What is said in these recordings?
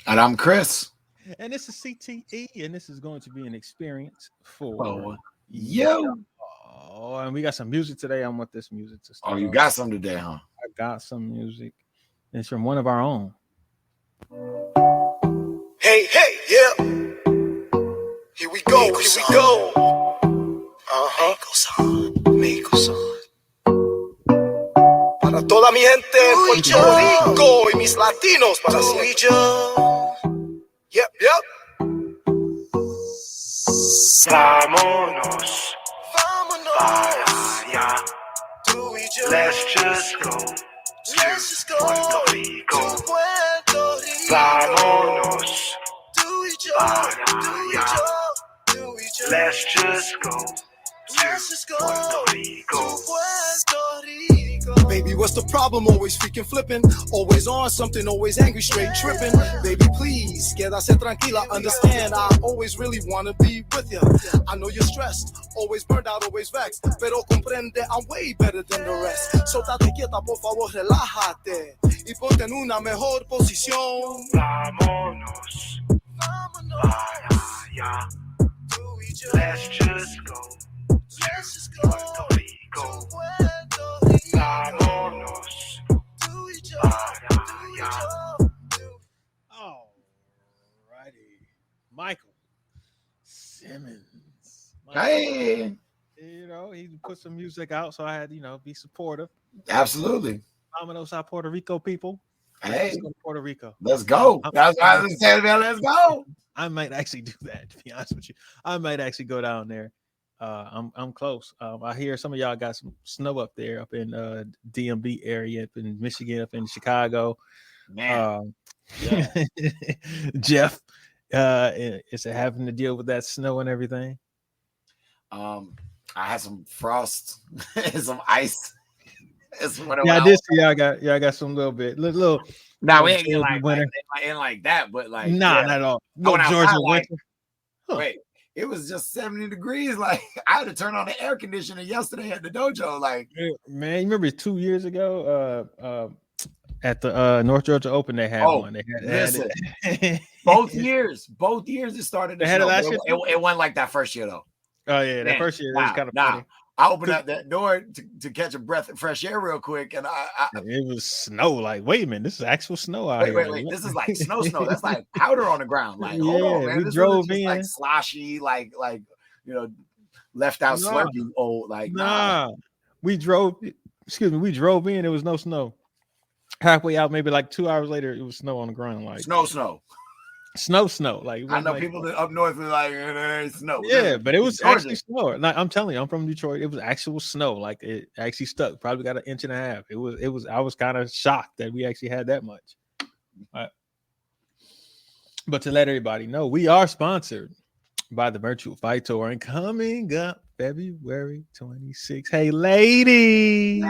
And I'm Chris. And this is CTE, and this is going to be an experience for Oh, you. yo. And we got some music today. I want this music to Oh, start you off. got some today, huh? I got some music. It's from one of our own. Hey, hey, yeah. Here we go, here we go. Miko-san. Para toda mi gente en Puerto Rico y mis latinos, para tú y yo. Yep, yep. Vámonos Vámonos. para allá. Tú y yo. Let's just go Let's just go Puerto Rico. to Puerto Rico. Vámonos Tú y yo. para Tú y allá. yo. Tú y yo. Let's just go Let's just go Puerto Rico. to Puerto Rico. Baby, what's the problem? Always freaking flipping, always on something, always angry, straight tripping. Baby, please, quédase tranquila. Understand, I always really wanna be with you. I know you're stressed, always burned out, always vexed, pero comprende, I'm way better than the rest. So date quieta, por favor, relájate y ponte en una mejor posición. Vámonos Vámonos, para allá. tú y yo. Let's just go Let's just go Puerto Rico. to Puerto Rico. Vámonos Tú y yo. para Tú y allá. yo. Alrighty. Michael Simmons. Hey, You know, he put some music out, so I had, be supportive. absolutely. Vámonos a Puerto Rico people. Hey, Let's go to Puerto Rico. let's go. That's why I was saying, man, let's go. I might actually do that, to be honest with you. I might actually go down there. I'm close. I hear some of y'all got some snow up there, up in DMV area, up in Michigan, up in Chicago. Man, Yeah. Jeff, is it having to deal with that snow and everything? I had some frost and some ice. Yeah, I did see y'all got some little bit, little. Now we ain't getting winter. like that, but like Nah, yeah. not at all. I went Little Georgia outside, like, winter. Huh. Wait, it was just 70 degrees. Like I had to turn on the air conditioner yesterday at the dojo. Like, Man, you remember 2 years ago, at the North Georgia Open, they had one. They had listen, it. both years it started. They had it last year? It wasn't like that first year though. Oh yeah, that Man, first year it was kind of funny. I opened up that door to catch a breath of fresh air real quick, and It was snow. Like, wait a minute, this is actual snow out here. wait. This is like snow. That's like powder on the ground. Like, hold on, Yeah, man. we This drove was just in. like sloshy, like left out Nah. Slurpee. Oh, like Nah, we drove. Excuse me, we drove in. There was no snow. Halfway out, maybe like 2 hours later, it was snow on the ground. Like snow. snow. Like, it I wasn't know like, people that up north were like, ain't snow. yeah, but it was Georgia. actually snow. Like, I'm telling you, I'm from Detroit. It was actual snow. Like, it actually stuck. Probably got an inch and a half. It was. I was kind of shocked that we actually had that much. But to let everybody know, we are sponsored by the Virtual Fight Tour, and coming up February 26th. Hey, ladies.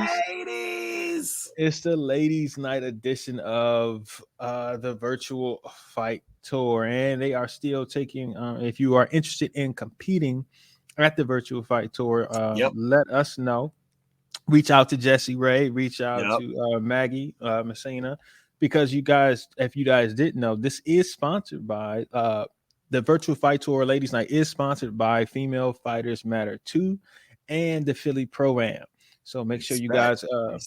It's the ladies' night edition of the Virtual Fight Tour, and they are still taking. If you are interested in competing at the Virtual Fight Tour, let us know. Reach out to Jesse Ray. Reach out to Maggie Messina, because you guys, if you guys didn't know, this is sponsored by the Virtual Fight Tour Ladies' Night is sponsored by Female Fighters Matter 2 and the Philly Pro-Am. So make sure you guys, so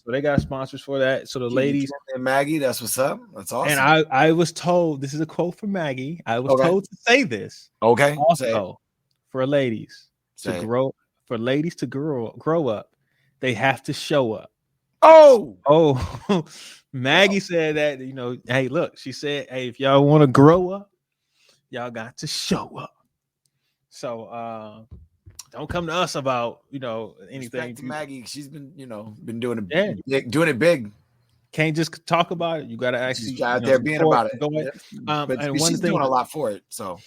they got sponsors for that. So the ladies and Maggie, that's what's up. That's awesome. And I was told, this is a quote from Maggie. I was told to say this. Okay. Also, for ladies to grow up, they have to show up. Oh, Maggie said that, hey, look, she said, hey, if y'all want to grow up, y'all got to show up. So, don't come to us about anything. Respect to Maggie, she's been doing it big. Can't just talk about it. You got to actually out there being about it. But and she's doing a lot for it. So,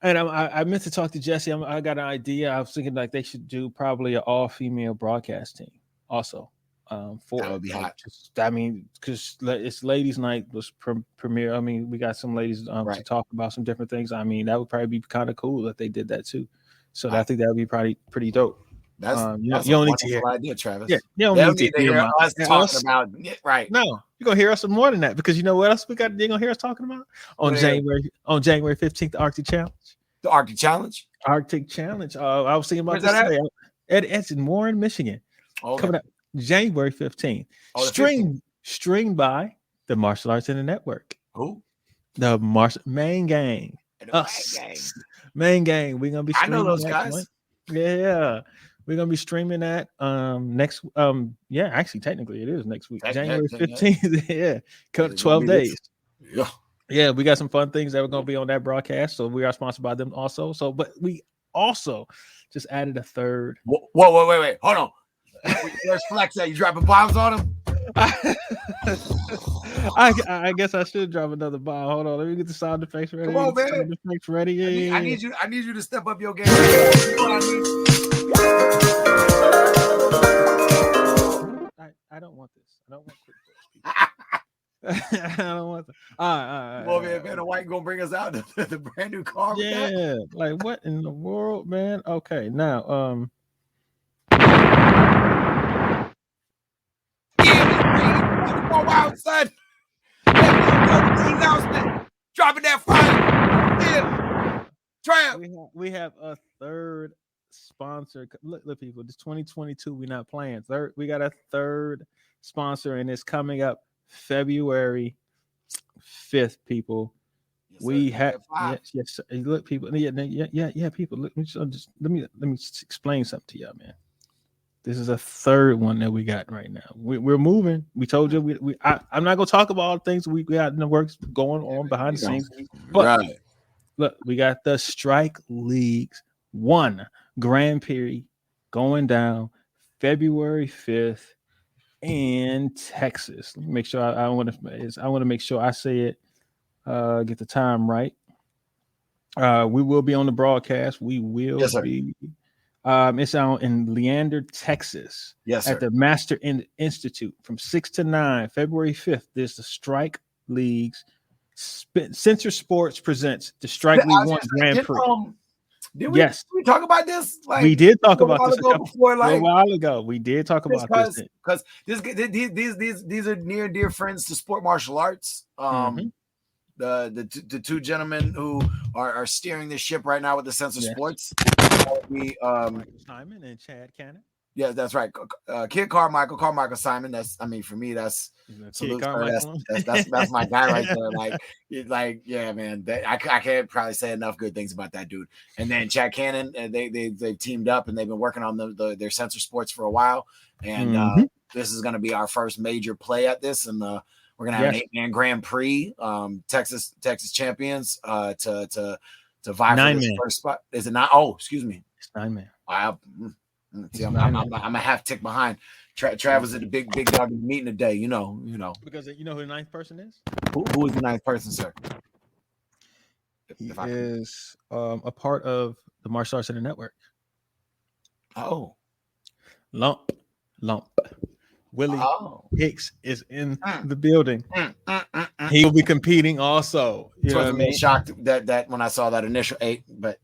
and I meant to talk to Jesse. I got an idea. I was thinking like they should do probably an all-female broadcast team also. That would be hot. Because it's ladies' night was premiere. I mean, we got some ladies to talk about some different things. I mean, that would probably be kind of cool if they did that too. So I think that would be probably pretty dope. That's you a don't need to hear. wonderful idea, Travis. Yeah, you don't They need to hear us talking about right. No, you're gonna hear us some more than that because you know what else we got? You're gonna hear us talking about on January 15th, the Arctic Challenge. The Arctic Challenge. Arctic Challenge. I was thinking about Where's that this today. It's in Warren, Michigan. Okay. Coming up January 15th. Oh, the 15th. Streamed by the Martial Arts Center Network. Who? The Main Gang. Us. Main Gang. We're gonna be I know those that guys. one. Yeah. We're gonna be streaming that next actually technically it is next week. January 15th. Yeah. 12 days. Yeah. Yeah, we got some fun things that we're gonna be on that broadcast. So we are sponsored by them also. So, but we also just added a third. Whoa, wait. Hold on. Where's Flex at? You dropping bombs on him? I guess I should drop another bomb. Hold on, let me get the sound effects ready. Come on, man. Sound effects ready. Yeah. I need you to step up your game. You know what I mean? I don't want this. I don't want quick I don't want that. All right. Well, man, Vanna White gonna bring us out the brand new car. Yeah, like what in the world, man? Okay, now Go out, son. Dropping that fire. Yeah. Trav. We have a third sponsor. Look, people, this 2022, we're not playing. We got a third sponsor, and it's coming up February 5th, people. Yes, we have yes. Look, people, yeah, people. Let me explain something to y'all, man. This is a third one that we got right now. We're moving. We told you I'm not gonna talk about all the things we got in the works going on behind the scenes. But look, we got the Strike Leagues 1 Grand Prix going down February 5th in Texas. Let me make sure I want to make sure I say it. Get the time right. We will be on the broadcast. We will be. It's out in Leander, Texas. Yes, at the Master Institute from 6 to 9, February 5th. There's the Strike Leagues. Censor Sports presents the Strike League 1 Grand Prix. Did we talk about this? Like, we did talk about this a while ago. We did talk about this because these are near dear friends to sport martial arts. The two gentlemen who are steering the ship right now with the Censor Sports. Simon and Chad Cannon. Yeah, that's right. Kid Carmichael Simon. For me, that's my guy right there. Yeah, man. I can't probably say enough good things about that dude. And then Chad Cannon, they've teamed up and they've been working on their Censor Sports for a while. And this is going to be our first major play at this, and we're gonna have an 8-man Grand Prix, Texas champions, to vie for this first spot. Is it not? Oh, excuse me. It's 9-man. I'm a half tick behind. Trav was at the big dog meeting today. You know. Because you know who the 9th person is? Who is the 9th person, sir? He is a part of the Martial Arts Center Network. Oh, Lump. Willie Hicks is in the building. He will be competing also. You know what I mean? Shocked that when I saw that initial 8, but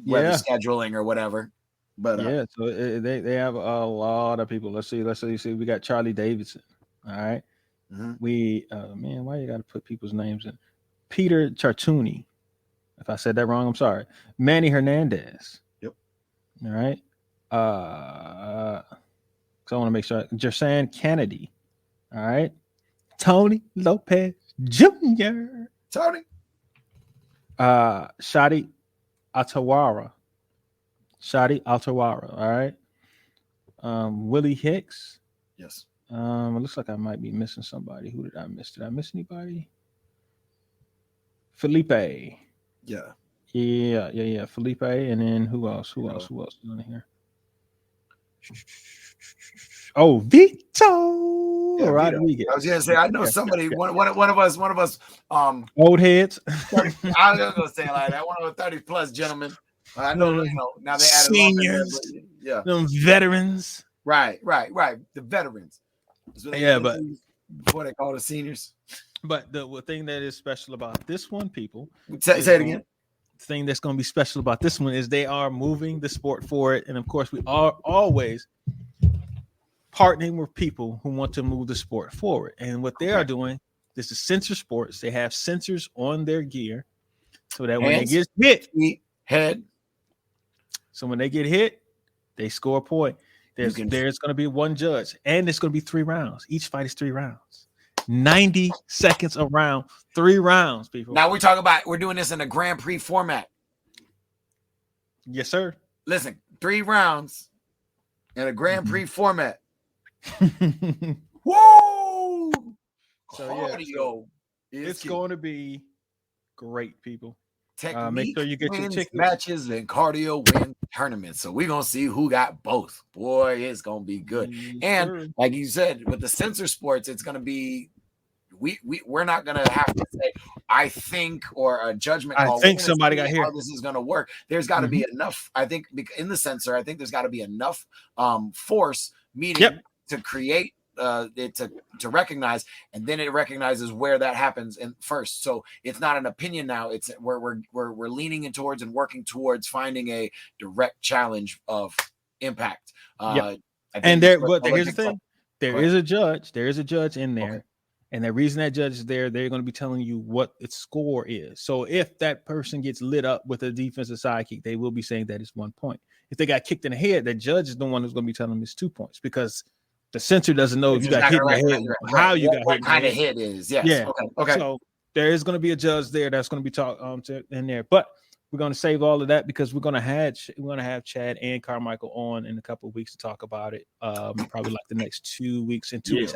whether scheduling or whatever. But so they have a lot of people. Let's see. We got Charlie Davidson. All right. We why you got to put people's names in? Peter Chartuni. If I said that wrong, I'm sorry. Manny Hernandez. Yep. All right. So I want to make sure. Jersan Kennedy. All right. Tony Lopez Jr. Tony. Shadi Altawara. All right. Willie Hicks. Yes. It looks like I might be missing somebody. Who did I miss? Did I miss anybody? Felipe. Yeah. Felipe. And then who else is on here? Oh, Vito Rodriguez. I was gonna say I know somebody. One of us. Old heads. I was gonna say like that. One of the 30+ gentlemen. I know. Now they added seniors. Them veterans. Right. The veterans. But before they call the seniors. But the thing that is special about this one, people. Say it again. thing that's going to be special about this one is they are moving the sport forward, and of course, we are always partnering with people who want to move the sport forward. And what they are doing, this is Sensor Sports. They have sensors on their gear so that when they get hit, head. So when they get hit, they score a point. There's going to be one judge, and it's going to be 3 rounds. Each fight is 3 rounds. 90 seconds a round, 3 rounds, people. Now we're doing this in a Grand Prix format. Yes, sir. Listen, 3 rounds in a Grand Prix format. Whoa! So cardio it's going to be great, people. Technique make sure you get your tickets. Matches and cardio win tournaments. So we're gonna see who got both. Boy, it's gonna be good. And like you said, with the Sensor Sports, it's gonna be we're not gonna have to say I think or a judgment call. I think somebody got here. How this is gonna work. There's got to be enough. I think in the Sensor, I think there's got to be enough force meeting to create it to recognize, and then it recognizes where that happens in first. So it's not an opinion now. It's we're leaning in towards and working towards finding a direct challenge of impact. And here's the thing: there is a judge. There is a judge in there. Okay. And the reason that judge is there, they're going to be telling you what its score is. So if that person gets lit up with a defensive side kick, they will be saying that it's 1 point. If they got kicked in the head, the judge is the one who's going to be telling them it's 2 points because the censor doesn't know if you got hit in the head, how you got hit. What kind of hit is? Yes. Yeah. Okay. So there is going to be a judge there that's going to be talked in there, but we're going to save all of that because we're going to have Chad and Carmichael on in a couple of weeks to talk about it. Probably like the next 2 weeks and 2 weeks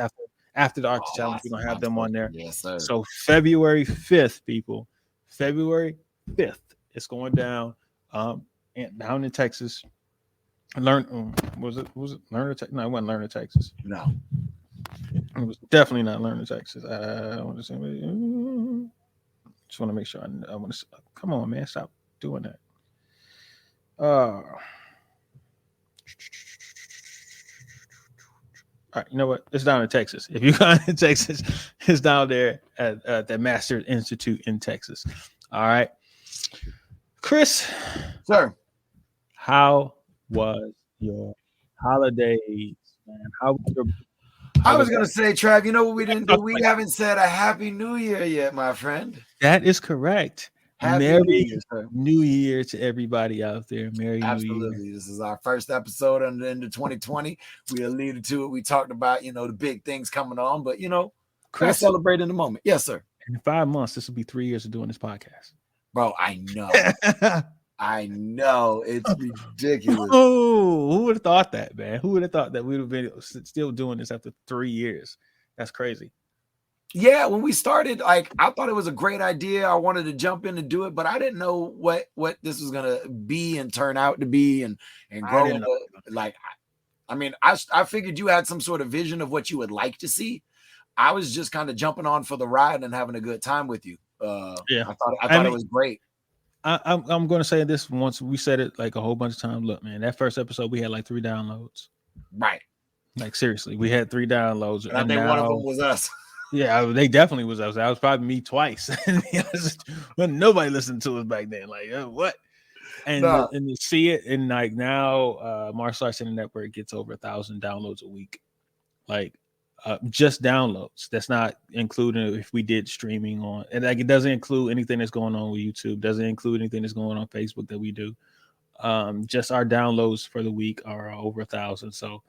after the Arctic Challenge, we're going to have them on there. Yes, sir. So February 5th, people. February 5th. It's going down down in Texas. Was it Lerner, Texas? No, it wasn't Lerner, Texas. No. It was definitely not Lerner, Texas. I want to say just want to make sure I want to come on, man. Stop doing that. All right, you know what? It's down in Texas. If you're going to Texas, it's down there at the Masters Institute in Texas. All right. Chris. Sir. How was your holidays, man? I was going to say, Trav, you know what we didn't do? We haven't said a Happy New Year yet, my friend. That is correct. Merry New Year to everybody out there. Merry Absolutely. New Year. This is our first episode into 2020. We alluded to it. We talked about, the big things coming on, but, Chris, celebrate in the moment. Yes, sir. In 5 months, this will be 3 years of doing this podcast. Bro, I know. I know. It's ridiculous. Oh, who would have thought that, man? Who would have thought that we would have been still doing this after 3 years? That's crazy. Yeah, when we started, I thought it was a great idea. I wanted to jump in and do it, but I didn't know what this was gonna be and turn out to be and grow into. I figured you had some sort of vision of what you would like to see. I was just kind of jumping on for the ride and having a good time with you. I thought it was great. I'm going to say this once. We said it like a whole bunch of times. Look, man, that first episode we had like 3 downloads. Right. Like seriously, we had 3 downloads. And I think one of them was us. Yeah, they definitely was us. That was probably me twice. When nobody listened to us back then. Like, what? And to see it, and like now, Martial Arts Center Network gets over 1,000 downloads a week. Like, just downloads. That's not including if we did streaming on, and like it doesn't include anything that's going on with YouTube. Doesn't include anything that's going on Facebook that we do. Just our downloads for the week are over 1,000. So.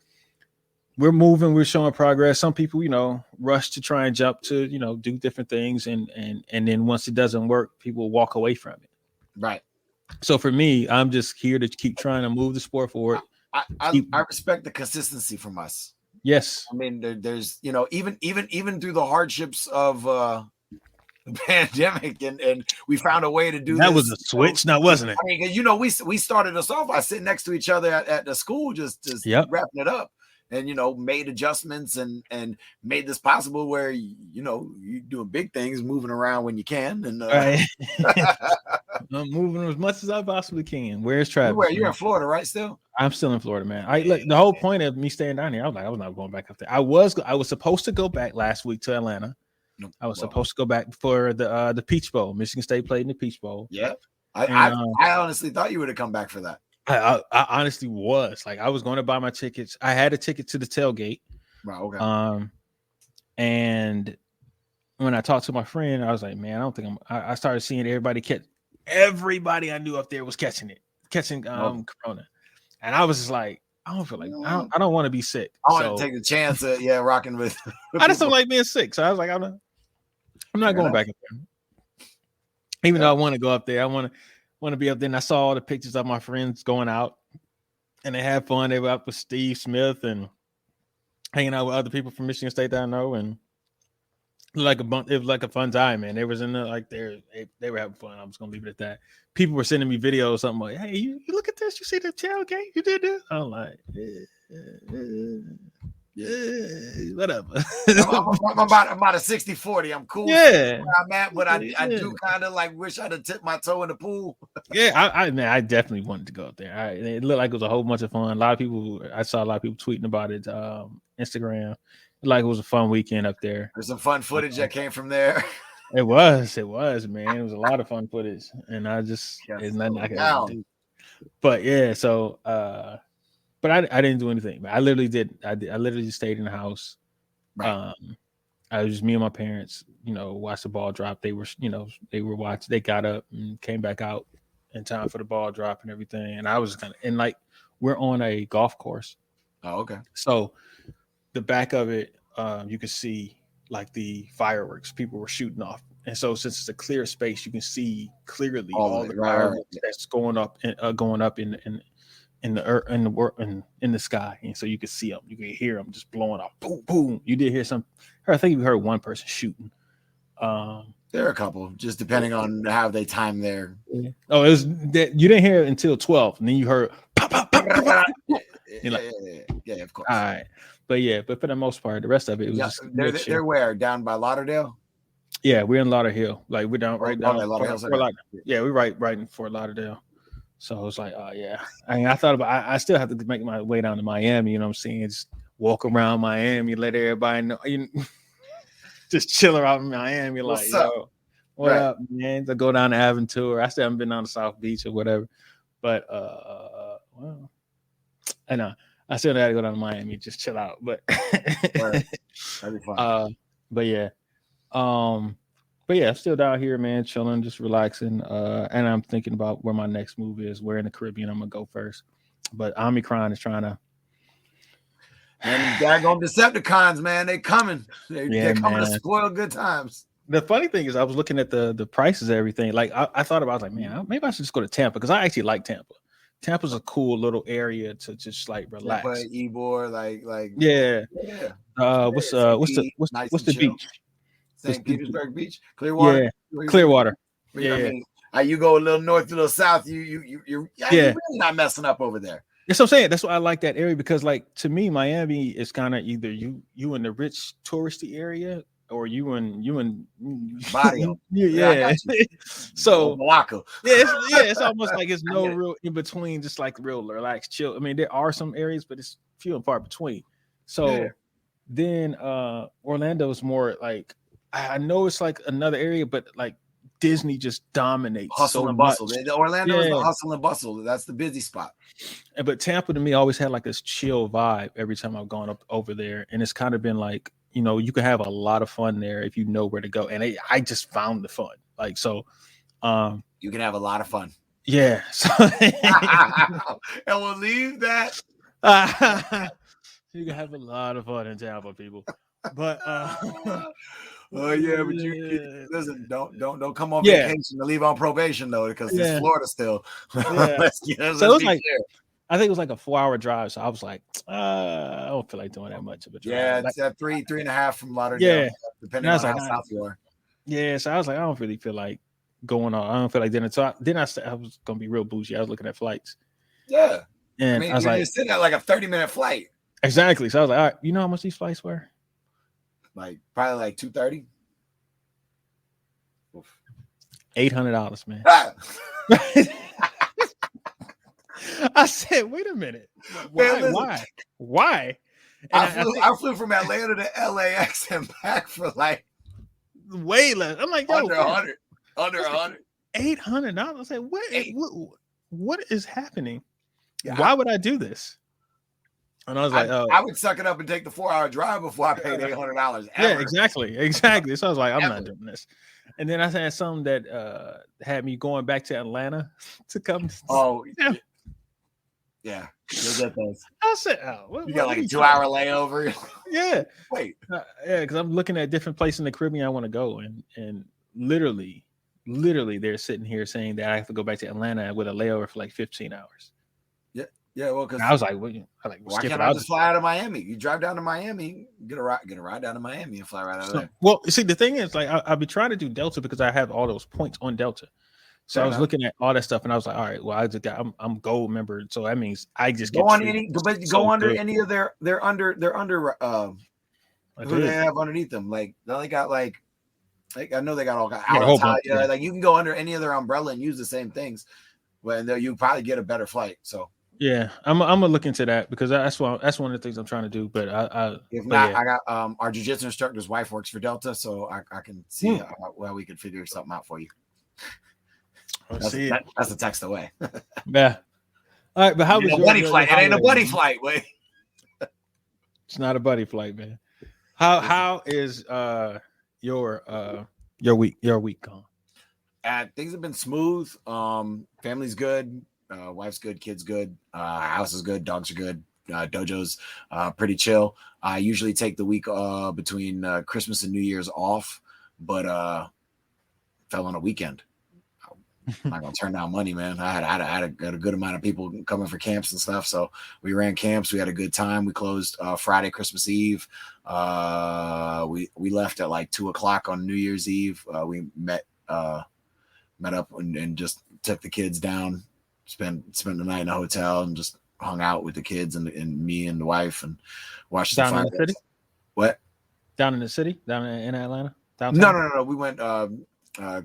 We're moving, we're showing progress. Some people, rush to try and jump to, do different things. And then once it doesn't work, people walk away from it. Right. So for me, I'm just here to keep trying to move the sport forward. I respect the consistency from us. Yes. I mean, there's, even through the hardships of the pandemic and we found a way to do that. Was a switch now, wasn't it? I mean, we started us off by sitting next to each other at the school, just wrapping it up. And, made adjustments and made this possible where, you're doing big things, moving around when you can. And right. I'm moving as much as I possibly can. Where's Travis? You're in Florida, right? Still? I'm still in Florida, man. The whole point of me staying down here, I was not going back up there. I was supposed to go back last week to Atlanta. I was supposed to go back for the Peach Bowl. Michigan State played in the Peach Bowl. Yeah. I honestly thought you would have come back for that. I honestly was like, I was going to buy my tickets. I had a ticket to the tailgate. Wow, okay. And when I talked to my friend, I was like, man, I don't think I started seeing everybody I knew up there was catching Corona. And I was just like, I don't feel like I don't want to be sick. I want to take the chance of rocking with I just don't like being sick. So I was like, I'm not going back up there. Even though I want to go up there, I want to be up there. And I saw all the pictures of my friends going out, and they had fun. They were up with Steve Smith and hanging out with other people from Michigan State that I know, and it was like a fun time, man. They was in the they were having fun. I'm just gonna leave it at that. People were sending me videos, something like, "Hey, you look at this. You see the tailgate? You did this?" I'm like, whatever. I'm about a 60-40. I'm cool. Yeah, I'm at, but I do kind of like wish I'd have tipped my toe in the pool. Yeah, I definitely wanted to go up there. It looked like it was a whole bunch of fun. I saw a lot of people tweeting about it. Instagram. Like it was a fun weekend up there. There's some fun footage that came from there. It was, man. It was a lot of fun footage, and there's nothing I can do. But yeah, so but I didn't do anything. I literally did. I literally just stayed in the house. Right. I was just me and my parents. Watched the ball drop. They were watching. They got up and came back out in time for the ball drop and everything. And I was we're on a golf course. Oh, okay. So the back of it, you can see like the fireworks people were shooting off, and so since it's a clear space, you can see clearly all the fireworks that's going up in the sky, and so you can see them, you can hear them just blowing off. Boom, boom. You did hear some. I think you heard one person shooting. There are a couple, just depending on how they time their. Oh, it was that you didn't hear it until 12, and then you heard pop, pop, pop, pop, pop. Yeah, of course. All right. But for the most part, the rest of it was just they're where? Down by Lauderdale? Yeah, we're in Lauderdale. Like we're down right down. We're right in Fort Lauderdale. So I was like, oh yeah. I mean, I thought about I still have to make my way down to Miami, you know what I'm saying? Just walk around Miami, let everybody know, just chill around in Miami. What's like, up? Yo, what up, man? To go down to Aventura. I still haven't been down to South Beach or whatever. But well, I know. I still got to go down to Miami, just chill out. But that'd be fun. But yeah, I'm still down here, man, chilling, just relaxing. And I'm thinking about where my next move is. Where in the Caribbean I'm gonna go first. But Omicron is trying to. And daggone Decepticons, man, they coming. They're coming to spoil good times. The funny thing is, I was looking at the prices of everything. Like I thought about, I was like, man, maybe I should just go to Tampa because I actually like Tampa. Tampa's a cool little area to just like relax. Ybor, like yeah. What's the beach? St. Petersburg Beach, Clearwater. Yeah, Clearwater. Yeah. I mean, you go a little north, a little south. You're really not messing up over there. That's what I'm saying. That's why I like that area because, like, to me, Miami is kind of either you in the rich touristy area or you in Barrio. Yeah. So Malacca. It's almost like it's no real in between, just like real relaxed, chill. I mean, there are some areas, but it's few and far between. So then Orlando's more like I know it's like another area, but like Disney just dominates hustle and bustle. Orlando is the hustle and bustle. That's the busy spot. But Tampa to me always had like this chill vibe every time I've gone up over there, and it's kind of been like, you can have a lot of fun there if you know where to go. And I just found the fun. Like, so you can have a lot of fun. Yeah. So, and we'll leave that. You can have a lot of fun in Tampa, people. But but you listen, don't come on vacation to leave on probation though, because it's Florida still. Let's so it's like I think it was like a 4-hour drive. So I was like, I don't feel like doing that much of a drive. Yeah, it's at 3.5 from Lauderdale. Yeah, depending on how south you are. Yeah, so I was like, I don't really feel like going on. I don't feel like dinner. So I was gonna be real bougie. I was looking at flights. Yeah, and I was like, you're sitting at like a 30-minute flight. Exactly. So I was like, all right, you know how much these flights were? Like probably like $230. $800, man. I said, wait a minute. Why? I flew from Atlanta to LAX and back for like way less. I'm like, under 100. $800. I was like, what is happening? Yeah, Why would I do this? And I was like, I would suck it up and take the 4-hour drive before I paid $800. Yeah, exactly. So I was like, I'm not doing this. And then I had something that had me going back to Atlanta to come. Oh, yeah. You'll get those. I said, you got like a 2-hour layover. Yeah. Wait. Yeah, because I'm looking at different places in the Caribbean I want to go, and literally, they're sitting here saying that I have to go back to Atlanta with a layover for like 15 hours. Yeah, well, because I was like, why can't I just fly out of Miami? You drive down to Miami, get a ride down to Miami, and fly right out of there. Well, see, the thing is, like, I've been trying to do Delta because I have all those points on Delta. So I was looking at all that stuff, and I was like, all right, well, I'm gold member, so that means I just go on any of their under who they have underneath them. Like they got like I know they got all Alitalia. Like you can go under any of their umbrella and use the same things, but you probably get a better flight. So. Yeah, I'm gonna look into that because that's one of the things I'm trying to do. But I got our jiu-jitsu instructor's wife works for Delta, so I can see how we could figure something out for you. That's a text away. Yeah. All right, but how was your buddy flight? It ain't a buddy flight. Wait. It's not a buddy flight, man. How is your week gone? Things have been smooth. Family's good. Wife's good, kids good, house is good, dogs are good, dojo's pretty chill. I usually take the week between Christmas and New Year's off, but fell on a weekend. I'm not gonna turn down money, man. I had a good amount of people coming for camps and stuff, so we ran camps. We had a good time. We closed Friday, Christmas Eve. We left at like 2:00 on New Year's Eve. We met up and just took the kids down. Spent the night in a hotel and just hung out with the kids and me and the wife and watched down in the city. What? Down in the city? Down in Atlanta? Downtown? No. We went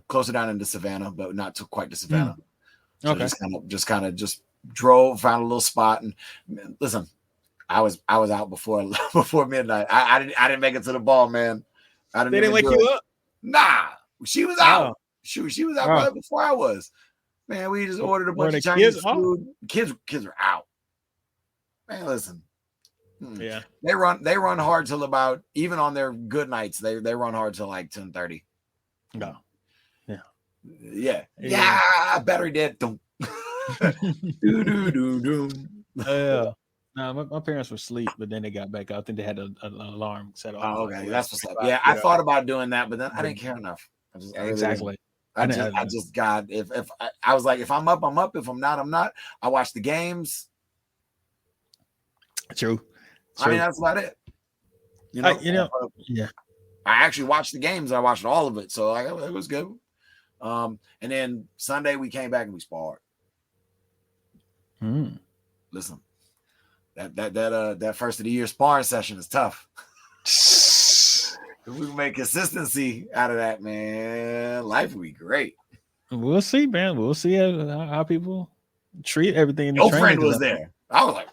closer down into Savannah, but not to quite to Savannah. So okay. Just drove, found a little spot, and listen, I was out before midnight. I didn't make it to the ball, man. They didn't wake you up? Nah, she was out. She was out right before I was. Man, we just ordered a bunch of Chinese food. Kids are out. Man, listen. Yeah. They run hard till about, even on their good nights, they run hard till like 10:30. No. Yeah. Yeah. Battery dead. Do. Yeah. No, my parents were asleep, but then they got back out. I think they had an alarm set off. Oh, okay. That's what's up. Yeah, I thought about doing that, but then I didn't care enough. Exactly. I just got, if I was like, if I'm up, I'm up. If I'm not, I'm not. I watch the games. True. I mean, that's about it. Yeah. I actually watched the games. I watched all of it. So it was good. And then Sunday we came back and we sparred. Listen, that first of the year sparring session is tough. If we can make consistency out of that, man, life would be great. We'll see, man. We'll see how people treat everything. Your friend was there. I was like,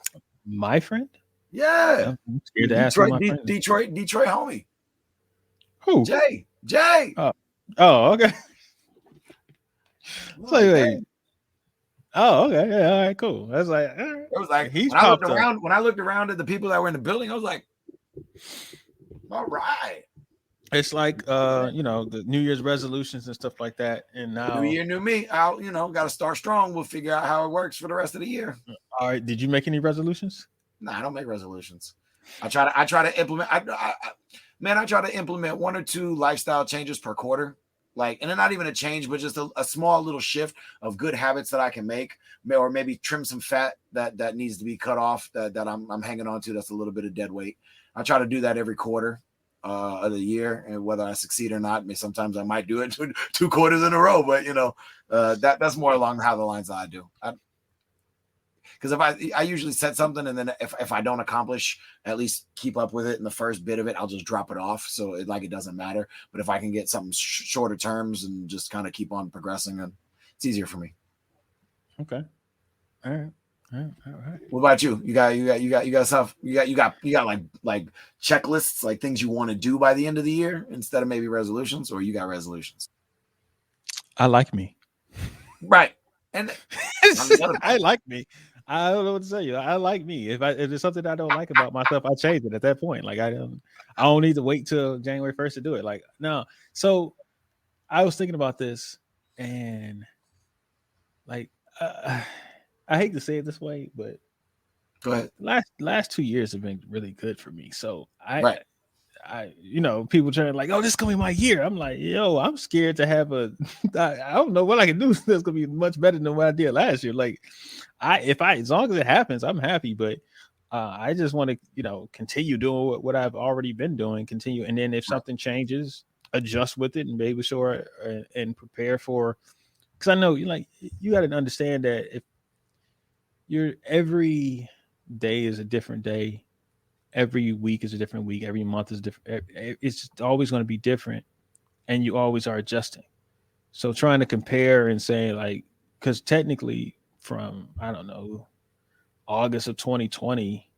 my friend? Yeah. I'm scared to ask my friend. Detroit homie. Who? Jay. Oh, okay. Wait. Oh, okay. Yeah, all right, cool. That's like, it was like when I looked around at the people that were in the building, I was like, all right. It's like the New Year's resolutions and stuff like that. And now New Year, new me. I'll got to start strong. We'll figure out how it works for the rest of the year. All right. Did you make any resolutions? No, I don't make resolutions. I try to implement. I try to implement 1 or 2 lifestyle changes per quarter. Like, and they're not even a change, but just a small little shift of good habits that I can make, or maybe trim some fat that needs to be cut off that I'm hanging on to. That's a little bit of dead weight. I try to do that every quarter of the year, and whether I succeed or not, sometimes I might do it 2 quarters in a row, but that's more along how the lines that I do. Because if I usually set something, and then if I don't accomplish, at least keep up with it in the first bit of it, I'll just drop it off. So it doesn't matter. But if I can get something shorter terms and just kind of keep on progressing, and it's easier for me. Okay. All right. What about you? You got stuff. You got like checklists, like things you want to do by the end of the year instead of maybe resolutions, or you got resolutions? I like me. Right. And I like me. I don't know what to tell you. I like me. If there's something I don't like about myself, I change it at that point. Like I don't need to wait till January 1st to do it. Like no. So I was thinking about this, and like I hate to say it this way, but go ahead. Last 2 years have been really good for me. So Right. People trying like, oh, this is gonna be my year. I'm like, yo, I'm scared to have I don't know what I can do that's gonna be much better than what I did last year. Like, as long as it happens, I'm happy. But I just want to, continue doing what I've already been doing, continue, and then if something changes, adjust with it and be sure and prepare for. Because I know you got to understand that if every day is a different day. Every week is a different week. Every month is different. It's always going to be different, and you always are adjusting. So trying to compare and say because technically from I don't know August of 2020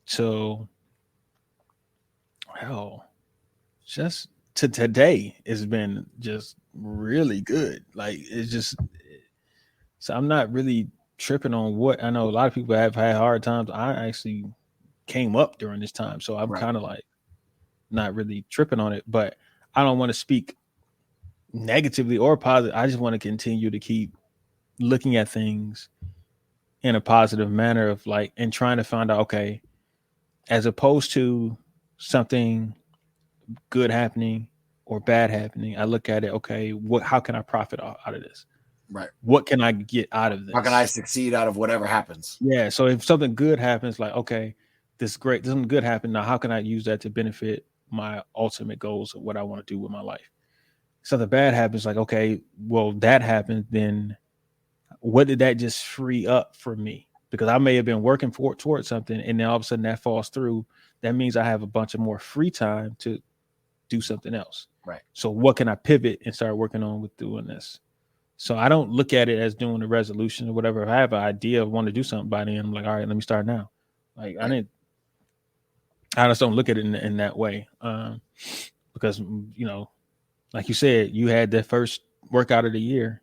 till just to today has been just really good. Like it's just so I'm not really tripping on what I know. A lot of people have had hard times. I actually came up during this time, so I'm kind of not really tripping on it, but I don't want to speak negatively or positive. I just want to continue to keep looking at things in a positive manner of and trying to find out, okay, as opposed to something good happening or bad happening, I look at it, okay, how can I profit out of this? Right. What can I get out of this? How can I succeed out of whatever happens? Yeah. So if something good happens, okay, something good happened. Now, how can I use that to benefit my ultimate goals of what I want to do with my life? Something bad happens, okay, well, that happened. Then what did that just free up for me? Because I may have been working towards something, and then all of a sudden that falls through. That means I have a bunch of more free time to do something else. Right. So what can I pivot and start working on with doing this? So I don't look at it as doing a resolution or whatever. If I have an idea of want to do something by then, I'm like, all right, let me start now. I just don't look at it in that way. Because, like you said, you had that first workout of the year,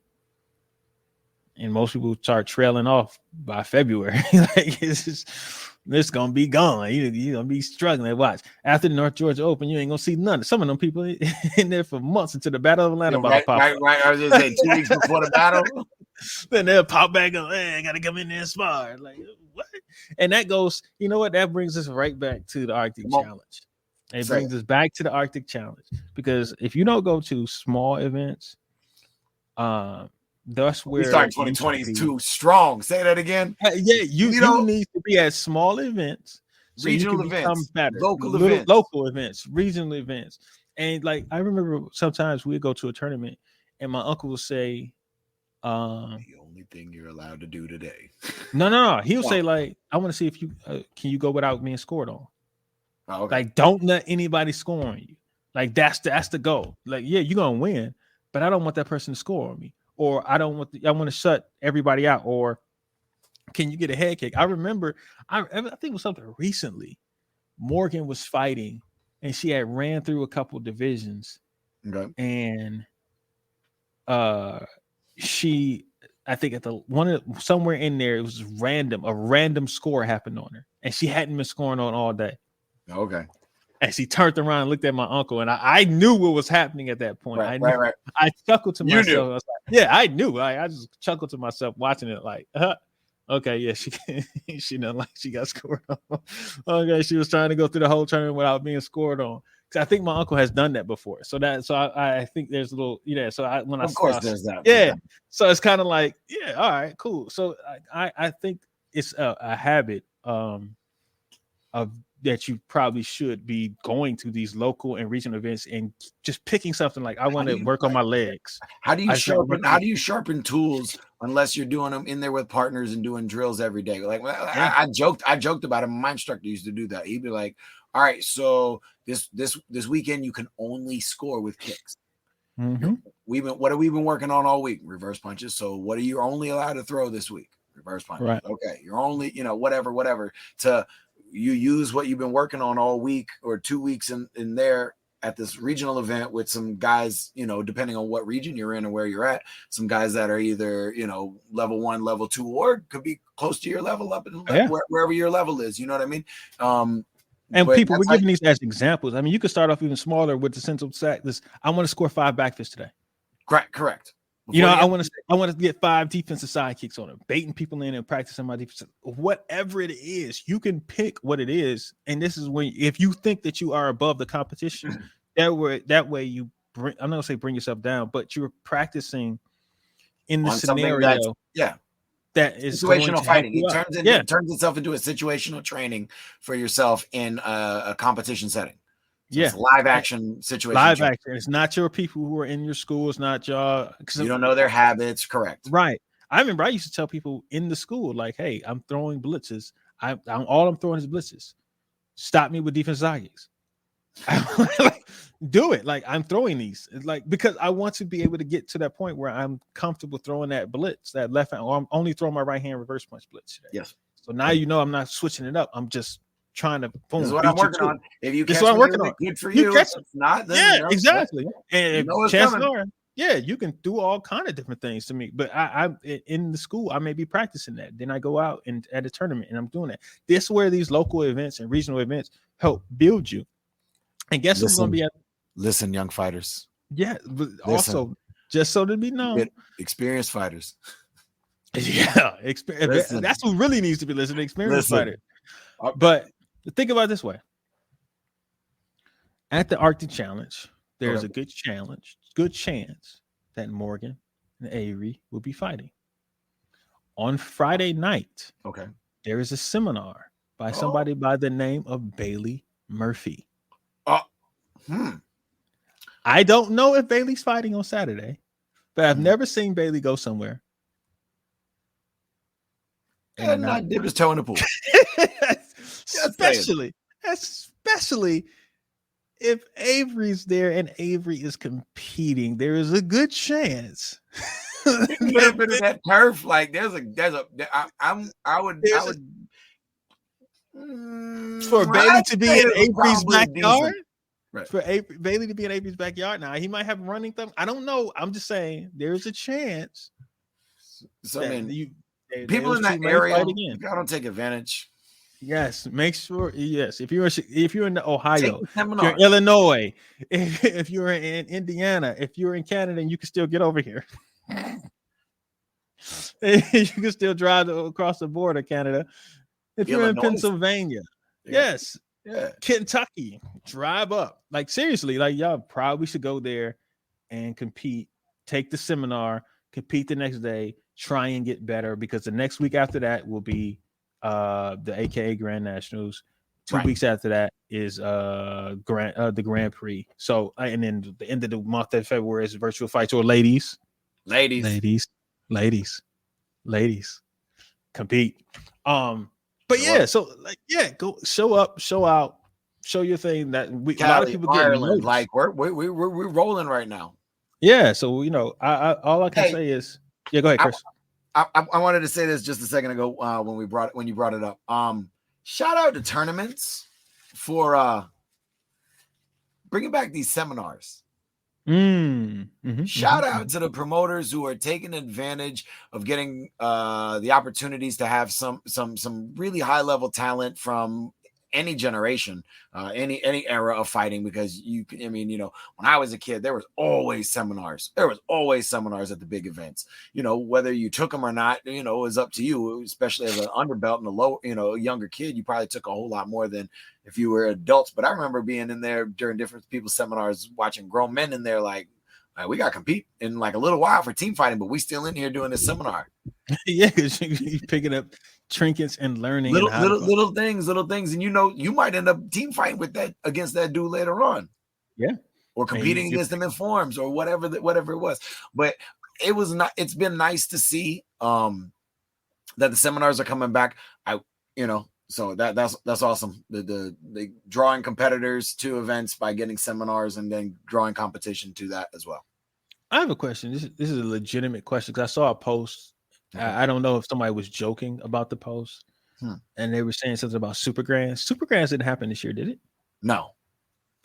and most people start trailing off by February. It's gonna be gone. You're gonna be struggling. Watch after the North Georgia Open, you ain't gonna see none. Some of them people in there for months until the Battle of Atlanta. Right. I was gonna say 2 weeks before the battle. Then they'll pop back up. Hey, I gotta come in there and spar. Like what? And that goes. You know what? That brings us right back to the Arctic Challenge. It brings us back to the Arctic Challenge, because if you don't go to small events, that's where we start 2020 is too strong. Say that again. Yeah, you need to be at small events, so regional events, better. Local events, regional events. And I remember sometimes we'd go to a tournament, and my uncle would say, "The only thing you're allowed to do today." No. He'll say "I want to see if you can you go without being scored on." Oh, okay. Don't let anybody score on you. That's the goal. Yeah, you're gonna win, but I don't want that person to score on me. Or I want to shut everybody out. Or can you get a head kick? I remember, I think it was something recently. Morgan was fighting, and she had ran through a couple divisions, and she, I think at somewhere in there, it was a random score happened on her, and she hadn't been scoring on all day. Okay. And she turned around and looked at my uncle, and I knew what was happening at that point. Right. I chuckled to myself. I was like, I knew. I just chuckled to myself watching it. Okay, yeah, she didn't like she got scored on. Okay, she was trying to go through the whole tournament without being scored on. I think my uncle has done that before. So I think there's a little, So of course there's that. Yeah. So it's kind of all right, cool. So I think it's a habit of that you probably should be going to these local and regional events and just picking something I want to work on my legs. How do you sharpen tools unless you're doing them in there with partners and doing drills every day? I joked about it. My instructor used to do that. He'd be like, all right, so this weekend you can only score with kicks. Mm-hmm. What have we been working on all week? Reverse punches. So what are you only allowed to throw this week? Reverse punches. Right. Okay. You're only, whatever to you use what you've been working on all week or 2 weeks in there, at this regional event with some guys, depending on what region you're in and where you're at, some guys that are either, level 1, level 2, or could be close to your level up in wherever your level is. You know what I mean? And people, we're giving these as examples. I mean, you could start off even smaller with the central sack. I want to score 5 backfists today. Correct. I want to get 5 defensive side kicks on it, baiting people in and practicing my defense. Whatever it is, you can pick what it is. And this is when, if you think that you are above the competition, that way you bring, I'm not gonna say bring yourself down, but you're practicing in the scenario. That is situational fighting. It turns itself into a situational training for yourself in a competition setting. So it's live action situation. Live action. It's not your people who are in your school. It's not y'all. You don't know their habits. Correct. Right. I remember I used to tell people in the school, like, hey, I'm throwing blitzes. All I'm throwing is blitzes. Stop me with defensive side kicks. Like, do it. Like, I'm throwing these. It's like, because I want to be able to get to that point where I'm comfortable throwing that blitz, that left hand, or I'm only throwing my right hand reverse punch blitz today. Yes. So now I'm not switching it up. I'm just trying to boom. This is what I'm working on. If you catch what I'm working on, good for you. If it's not, then exactly. And chances are, you can do all kind of different things to me. But I'm in the school, I may be practicing that. Then I go out and at a tournament and I'm doing that. This is where these local events and regional events help build you. And guess who's going to be at? Listen, young fighters. Yeah, but also just so to be known, experienced fighters. Yeah, that's who really needs to be listening. Experienced fighters. But think about it this way: at the Arctic Challenge, there's a good chance that Morgan and Avery will be fighting. On Friday night, there is a seminar by somebody by the name of Bailey Murphy. I don't know if Bailey's fighting on Saturday, but I've never seen Bailey go somewhere and not dip his toe in the pool. Especially if Avery's there and Avery is competing, there is a good chance. That turf, like for Bailey to be in Avery's backyard. Right. For Bailey to be in Avery's backyard. Now he might have running thumb. I don't know. I'm just saying there's a chance. So I mean, people in that area, I don't take advantage. Yes, make sure. Yes, if you're in Ohio, if you're in Illinois, if you're in Indiana, if you're in Canada, and you can still get over here. You can still drive across the border, Canada. If you're in Pennsylvania, yes. Yeah, Kentucky, drive up. Like seriously, like y'all probably should go there and compete. Take the seminar, compete the next day, try and get better because the next week after that will be the AKA Grand Nationals. 2 weeks after that is the Grand Prix. So and then the end of the month of February is virtual fight tour. Ladies, compete. But so go show up, show out, show your thing. That a lot of people get Ireland, like we're rolling right now. Yeah, so I all I can say is go ahead, Chris. I wanted to say this just a second ago when you brought it up. Shout out to tournaments for bringing back these seminars. Shout out to the promoters who are taking advantage of getting the opportunities to have some really high level talent from any generation, any era of fighting. Because when I was a kid, there was always seminars. There was always seminars at the big events. Whether you took them or not, it was up to you. Especially as an underbelt and a younger kid, you probably took a whole lot more than if you were adults. But I remember being in there during different people's seminars, watching grown men in there like we got to compete in like a little while for team fighting, but we still in here doing this seminar. Yeah, because you're picking up trinkets and learning little things, and you might end up team fighting against that dude later on. Yeah, or competing against them in forums or whatever it was. But it's been nice to see that the seminars are coming back. So that's awesome. The drawing competitors to events by getting seminars and then drawing competition to that as well. I have a question. This is a legitimate question because I saw a post. I don't know if somebody was joking about the post, and they were saying something about Super Grands. Super Grands didn't happen this year, did it? No.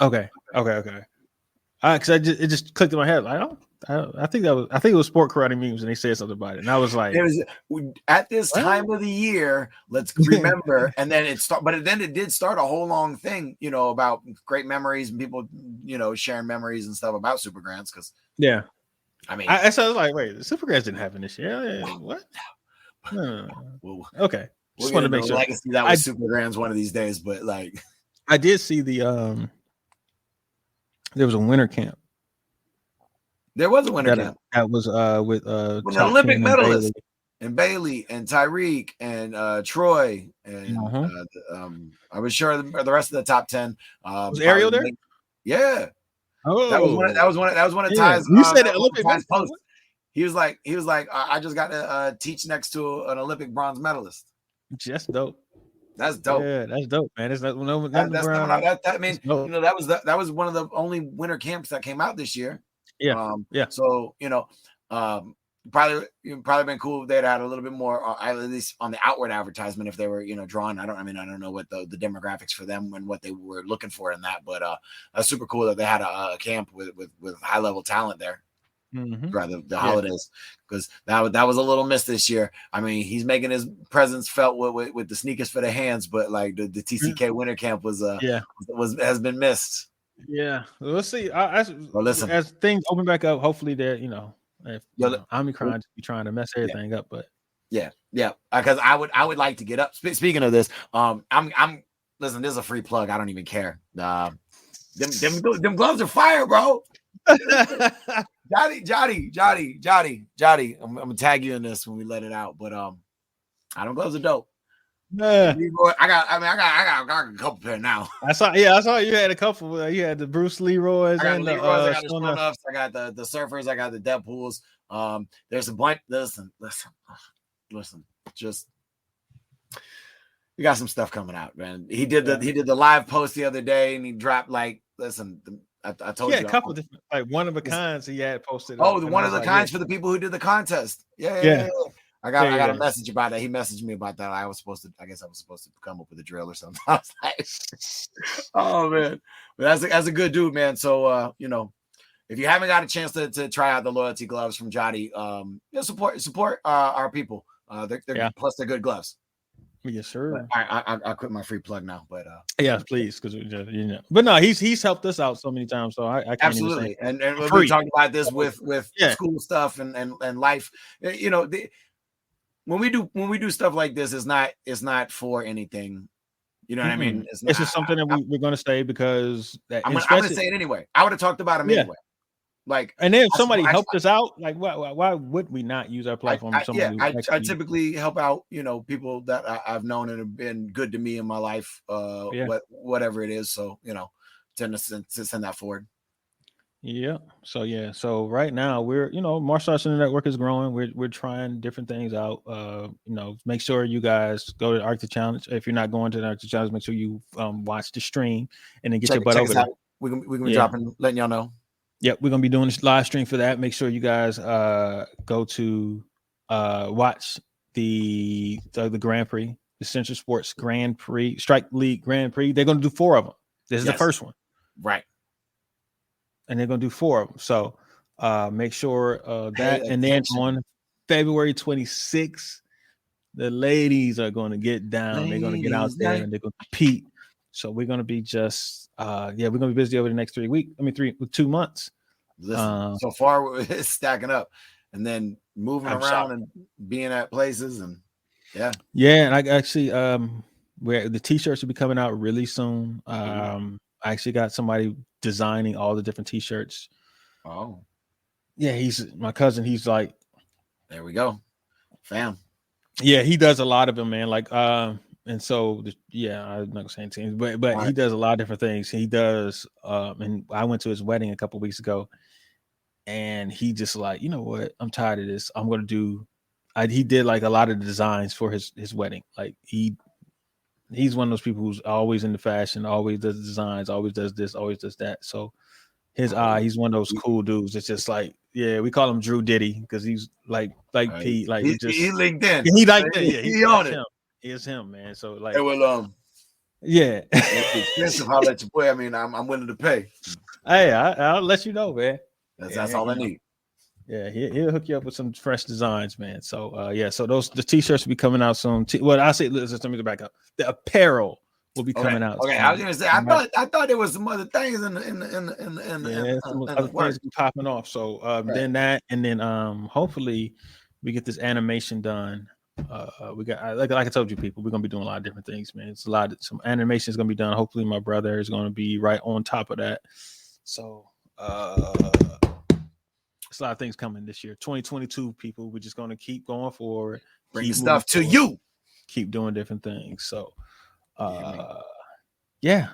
Okay. Because it just clicked in my head. I think it was Sport Karate Memes, and they said something about it, and I was like, it was at this time of the year. Let's remember, and then it did start a whole long thing, about great memories and people, sharing memories and stuff about Super Grands. Because yeah, I mean, so I was like, wait, the Super Grands didn't happen this year. What? Well, okay, just want to make sure legacy that was Super Grands one of these days. But like, I did see the there was a winter camp. There was a winter camp that was with an Olympic medalist and Bailey and Tyreek and Troy and I was sure the rest of the top 10. Was Ariel there? Yeah. Oh, that was one of Ty's. You said Olympic post. He was like, I just got to teach next to an Olympic bronze medalist. That's dope. That's dope. Yeah, that's dope, man. It's not that means that was one of the only winter camps that came out this year. Yeah. So probably been cool if they'd had a little bit more, at least on the outward advertisement, if they were drawn. I don't know what the demographics for them and what they were looking for in that, but that's super cool that they had a camp with high level talent there. Rather the holidays, because that was a little miss this year. I mean, he's making his presence felt with the sneakers for the hands, but like the TCK winter camp has been missed. Yeah, let's see. Listen, as things open back up, hopefully they're Omicron be trying to mess everything up, but yeah, because I would like to get up. Speaking of this, I'm listen. This is a free plug. I don't even care. Them gloves are fire, bro. Jotty. I'm gonna tag you in this when we let it out, but I gloves are dope. Yeah. I got a couple pair now. I saw you had a couple. You had the Bruce Leroy's I got the Stone-Ups, I got the Surfers, I got the Deadpools. There's a bunch. Listen. Just we got some stuff coming out, man. He did the live post the other day, and he dropped I told you a couple different one of a kinds he had posted. Oh, the one of the kinds for the people who did the contest. Yeah. I got a message about that. He messaged me about that. I guess I was supposed to come up with a drill or something. I was like, oh man, but that's a good dude, man. So if you haven't got a chance to try out the loyalty gloves from Jotty, support our people. Plus they're good gloves. Yes, sir. I quit my free plug now, but yeah, please, because But no, he's helped us out so many times, so I can't absolutely. And we talked about this with school stuff and life. When we do stuff like this, it's not for anything. You know what I mean? It's just something that we're going to say because I'm going to say it anyway. I would have talked about him anyway. And then if somebody helped us out, why would we not use our platform? I typically help out, people that I've known and have been good to me in my life, whatever it is. So, tend to send that forward. Yeah. So right now we're, Martial Arts Center Network is growing. We're trying different things out. Make sure you guys go to the Arctic Challenge. If you're not going to the Arctic Challenge, make sure you watch the stream and then get your butt over there. We're gonna be dropping, letting y'all know. Yep, we're gonna be doing this live stream for that. Make sure you guys go to watch the Grand Prix, the Central Sports Grand Prix, Strike League Grand Prix. They're gonna do 4 of them. This is the first one, right? And they're gonna do 4 of them. So make sure that. And then on February 26th, the ladies are gonna get down. They're gonna get out there and they're gonna compete. So we're gonna be we're gonna be busy over the next 2 months. Listen, so far it's stacking up, and then moving around and being at places, and and I actually where the t-shirts will be coming out really soon. I actually got somebody designing all the different t-shirts. Oh, yeah, he's my cousin. He's like, there we go, fam. Yeah, he does a lot of them, man. And so, I'm not gonna say anything, but he does a lot of different things. He does, and I went to his wedding a couple of weeks ago, and he just like, you know what? I'm tired of this. I'm gonna do. He did like a lot of the designs for his wedding. Like he's one of those people who's always into fashion, always does designs, always does this, always does that. So he's one of those cool dudes. It's just like, we call him Drew Diddy because he's like Pete, like he LinkedIn. He like that. He on it. It's him, man. So hey, well, Yeah. It's expensive. I'll let you play. I mean, I'm willing to pay. Hey, I'll let you know, man. That's all I need. Yeah, he'll hook you up with some fresh designs, man. So yeah, so the t-shirts will be coming out soon. Well, I say, let me back up. The apparel will be coming out. Okay, soon. I was gonna say, I thought there was some other things in the some other things be popping off. So then that, and then hopefully we get this animation done. We got like I told you, people, we're gonna be doing a lot of different things, man. It's some animation is gonna be done. Hopefully, my brother is gonna be right on top of that. So it's a lot of things coming this year. 2022, people. We're just gonna keep going forward, bring stuff to you, keep doing different things. So yeah,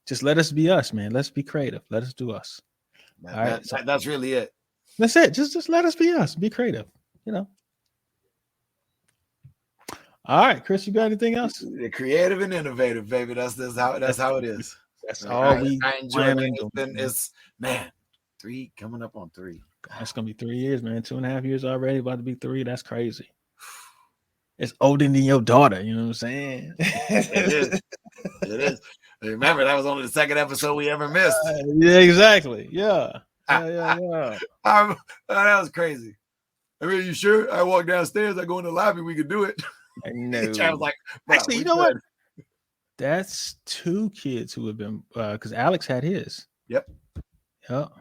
just let us be us, man. Let's be creative. Let us do us. All right, that's really it. That's it. Just let us be us. Be creative. You know. All right, Chris, you got anything else? Creative and innovative, baby. That's how it is. That's all I enjoy it. It's man, 3 coming up on 3. That's gonna be 3 years, man. 2.5 years already, about to be 3. That's crazy. It's older than your daughter. You know what I'm saying? It is. Remember, that was only the 2nd episode we ever missed. Yeah, exactly. Yeah. Yeah. That was crazy. I mean, you sure? I walk downstairs. I go in the lobby. We could do it. I know. I was like, actually, you know what? That's 2 kids who have been because Alex had his. Yep. All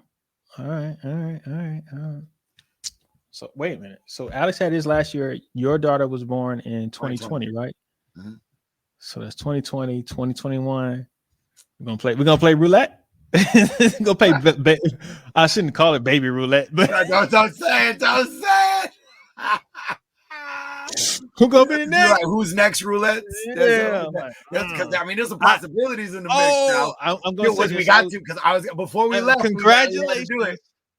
right. So wait a minute. So Alex had his last year. Your daughter was born in 2020, right? Mm-hmm. So that's 2020, 2021. We're gonna play roulette. Go play. I shouldn't call it baby roulette, but don't say it. Don't say it. Who gonna be next? Like, who's next roulette? Yeah, because I mean, there's some possibilities in the mix now. I'm going to say we got to because I was before we left. Congratulations! We do it.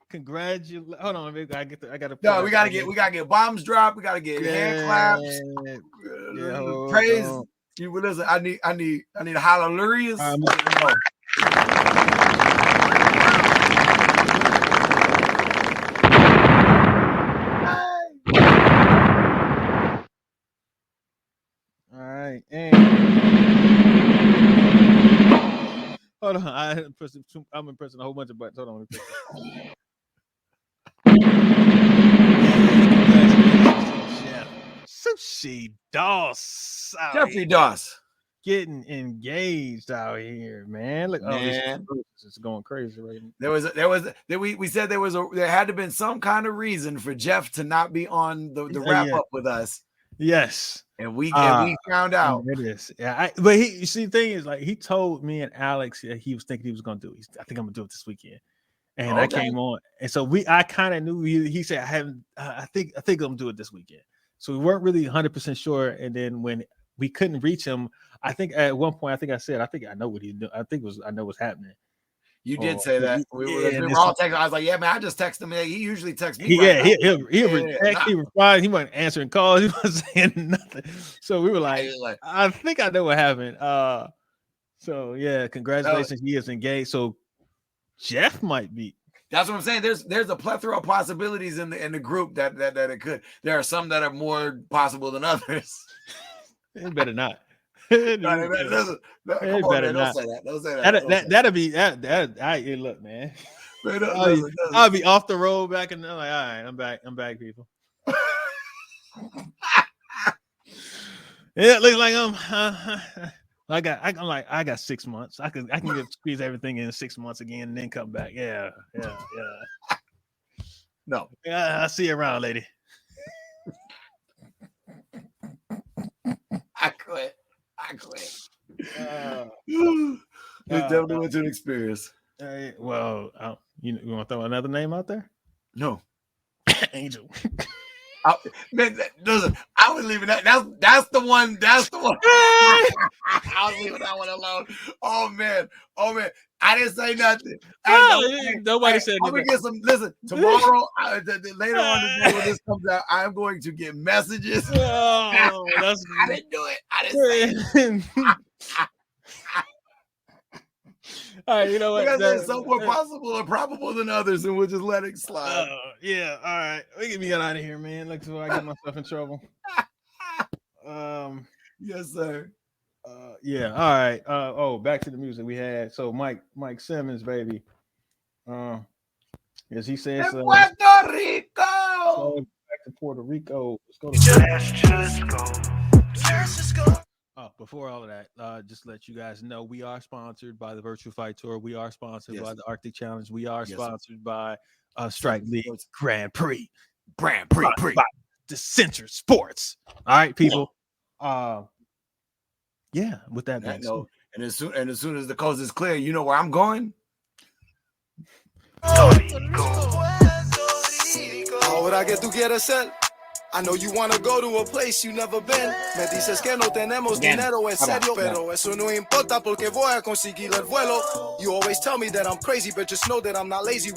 Congratulations! Hold on, I got to. No, we gotta get bombs dropped. We gotta get hand claps. Praise. You listen. I need hallelujahs. All right, and hold on, I'm pressing a whole bunch of buttons. Hold on. Sushi Doss. Jeffrey Doss. Getting engaged out here, man. Look, man. It's going crazy right now. We said there had to been some kind of reason for Jeff to not be on the wrap up with us. Yes. And we found out. It is. Yeah. But you see, the thing is, like, he told me and Alex that he was thinking he was going to do it. I think I'm going to do it this weekend. And I came on. And so I kind of knew he said, I think I'm going to do it this weekend. So we weren't really 100% sure. And then when we couldn't reach him, I think at one point, I said, I think I know what he's doing. I know what's happening. You did say that. We were all texting. I was like, yeah, man, I just texted him. He usually texts me. He replied. He wasn't answering calls. He wasn't saying nothing. So we were like, I think I know what happened. So yeah, congratulations. He is engaged. So Jeff might be. That's what I'm saying. There's a plethora of possibilities in the group that it could. There are some that are more possible than others. It better not. Don't say that. Don't say that. That'll be that. Look, man. I'll be off the road back and I'm like, all right, I'm back, people. Yeah, it looks like I got 6 months. I can squeeze everything in 6 months again and then come back. Yeah. No. Yeah, I'll see you around, lady. I quit. It definitely was an experience. Well, you want to throw another name out there? No. Angel. Man, listen, I was leaving that. That's the one. I was leaving that one alone. Oh man. I didn't say nothing. Nobody said nothing. I'm gonna get some. Listen, tomorrow, later on today when this comes out, I'm going to get messages. I didn't do it. I didn't say it. All right, you know what? There's some more possible or probable than others, and we'll just let it slide. Yeah, all right. We get me out of here, man. Look, so I get myself in trouble. Yes, sir. Yeah. All right. Back to the music we had. So Mike Simmons, baby. As he says, Puerto Rico. So back to Puerto Rico. Let's go to Let's just go. Let's just go. Before all of that, just let you guys know we are sponsored by the Virtual Fight Tour. We are sponsored by the Arctic Challenge. We are sponsored by Strike League Grand Prix. By the Center Sports. All right, people. Yeah, with that being said. And as soon as the coast is clear, you know where I'm going. Ahora que tú quieres ser, I know you wanna go to a place you never been. Me dices que no tenemos dinero en serio, pero eso no importa porque voy a conseguir el vuelo. You always tell me that I'm crazy, but just know that I'm not lazy.